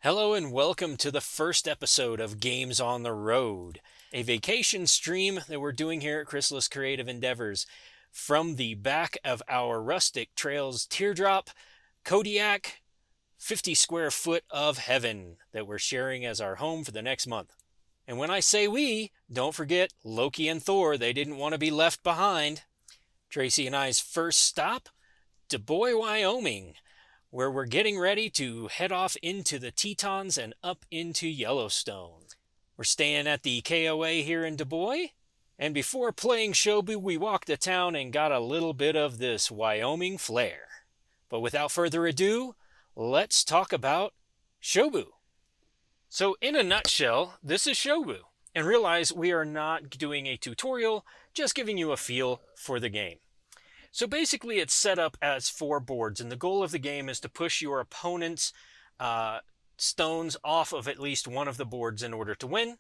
Hello and welcome to the first episode of Games on the Road, a vacation stream that we're doing here at Chrysalis Creative Endeavors from the back of our rustic trails teardrop Kodiak 50 square foot of heaven that we're sharing as our home for the next month. And when I say we, don't forget Loki and Thor, they didn't want to be left behind. Tracy and I's first stop, Dubois, Wyoming, where we're getting ready to head off into the Tetons and up into Yellowstone. We're staying at the KOA here in Dubois, and before playing Shobu, we walked the town and got a little bit of this Wyoming flair. But without further ado, let's talk about Shobu. So in a nutshell, this is Shobu. And realize we are not doing a tutorial, just giving you a feel for the game. So basically it's set up as 4 boards, and the goal of the game is to push your opponent's stones off of at least one of the boards in order to win.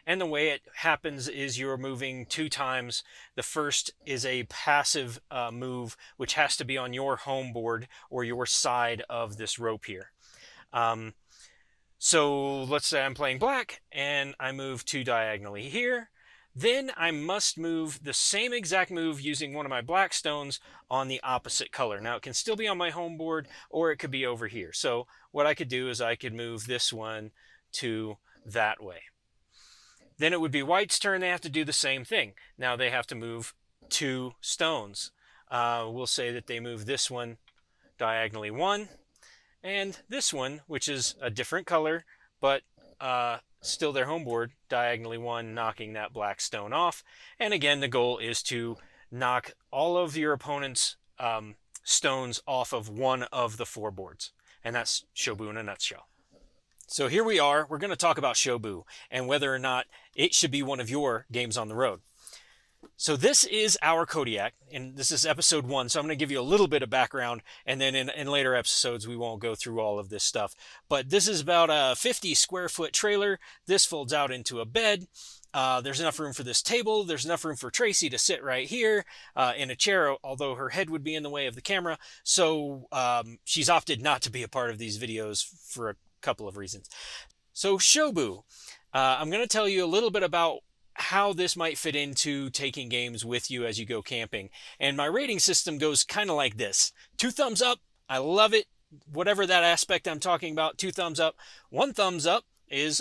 And the way it happens is you're moving 2 times. The first is a passive move, which has to be on your home board or your side of this rope here. So let's say I'm playing black, and I move 2 diagonally here. Then I must move the same exact move using one of my black stones on the opposite color. Now it can still be on my home board, or it could be over here. So what I could do is I could move this one to that way. Then it would be white's turn. They have to do the same thing. Now they have to move 2 stones. We'll say that they move this one diagonally 1, and this one, which is a different color, but still their home board, diagonally 1, knocking that black stone off. And again, the goal is to knock all of your opponent's stones off of one of the 4 boards. And that's Shobu in a nutshell. So here we are. We're going to talk about Shobu and whether or not it should be one of your games on the road. So this is our Kodiak, and this is episode 1, so I'm going to give you a little bit of background, and then in later episodes we won't go through all of this stuff. But this is about a 50 square foot trailer. This folds out into a bed. There's enough room for this table. There's enough room for Tracy to sit right here in a chair, although her head would be in the way of the camera. So she's opted not to be a part of these videos for a couple of reasons. So Shobu, I'm going to tell you a little bit about how this might fit into taking games with you as you go camping. And my rating system goes kind of like this. 2 thumbs up, I love it. Whatever that aspect I'm talking about, 2 thumbs up. 1 thumbs up is,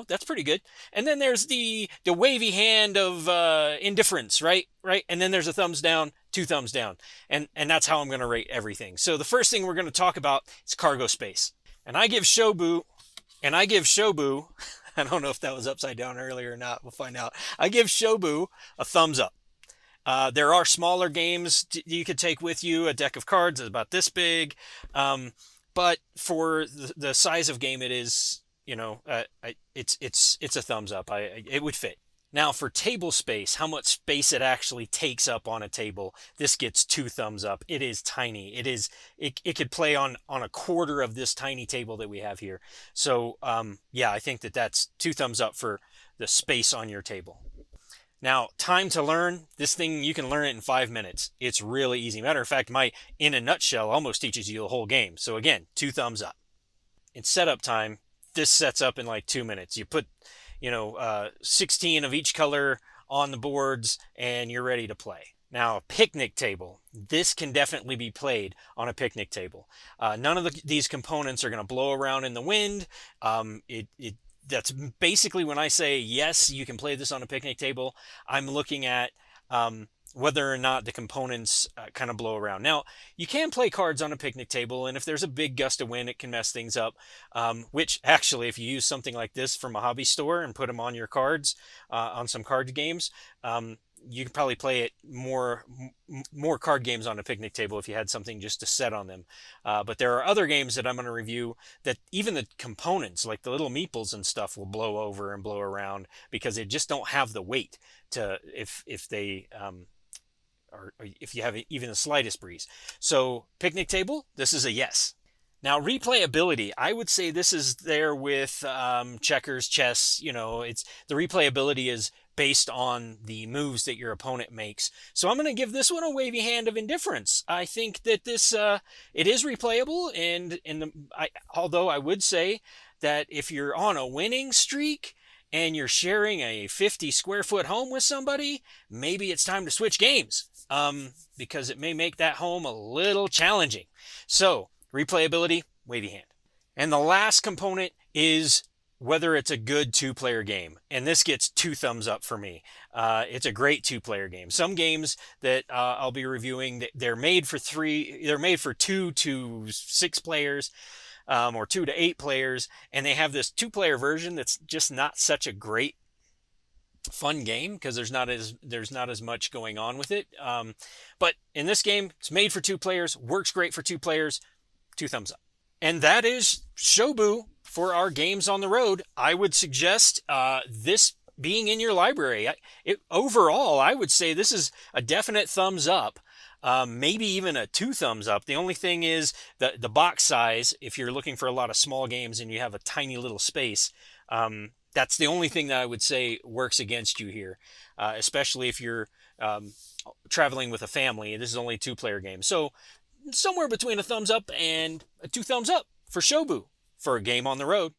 that's pretty good. And then there's the wavy hand of indifference, right? And then there's a thumbs down, 2 thumbs down. And that's how I'm going to rate everything. So the first thing we're going to talk about is cargo space. And I give Shobu, I don't know if that was upside down earlier or not. We'll find out. I give Shobu a thumbs up. There are smaller games you could take with you. A deck of cards is about this big. But for the size of game it is, it's a thumbs up. It would fit. Now for table space, how much space it actually takes up on a table, this gets 2 thumbs up. It is tiny. It could play on a quarter of this tiny table that we have here. So yeah, I think that's 2 thumbs up for the space on your table. Now, time to learn. This thing, you can learn it in 5 minutes. It's really easy. Matter of fact, my in a nutshell almost teaches you the whole game. So again, 2 thumbs up. In setup time, this sets up in like 2 minutes. You put 16 of each color on the boards and you're ready to play. Now, a picnic table. This can definitely be played on a picnic table. None of these components are going to blow around in the wind. That's basically when I say, yes, you can play this on a picnic table, I'm looking at whether or not the components kind of blow around. Now, you can play cards on a picnic table, and if there's a big gust of wind, it can mess things up, which actually, if you use something like this from a hobby store and put them on your cards, on some card games, you could probably play it more card games on a picnic table if you had something just to set on them. But there are other games that I'm going to review that even the components, like the little meeples and stuff, will blow over and blow around because they just don't have the weight to if they or if you have even the slightest breeze. So picnic table, this is a yes. Now, replayability, I would say this is there with checkers, chess. It's the replayability is based on the moves that your opponent makes. So I'm going to give this one a wavy hand of indifference. I think that this it is replayable, and although I would say that if you're on a winning streak and you're sharing a 50 square foot home with somebody, maybe it's time to switch games, because it may make that home a little challenging. So, replayability, wavy hand. And the last component is whether it's a good two-player game. And this gets 2 thumbs up for me. It's a great two-player game. Some games that I'll be reviewing, they're made for 2 to 6 players, or 2 to 8 players, and they have this 2-player version that's just not such a great fun game because there's not as much going on with it. But in this game, it's made for 2 players, works great for 2 players, 2 thumbs up. And that is Shobu for our games on the road. I would suggest this being in your library. Overall, I would say this is a definite thumbs up. Maybe even a 2 thumbs up. The only thing is the box size. If you're looking for a lot of small games and you have a tiny little space, that's the only thing that I would say works against you here, especially if you're traveling with a family. This is only a 2-player game. So somewhere between a thumbs up and a 2 thumbs up for Shobu for a game on the road.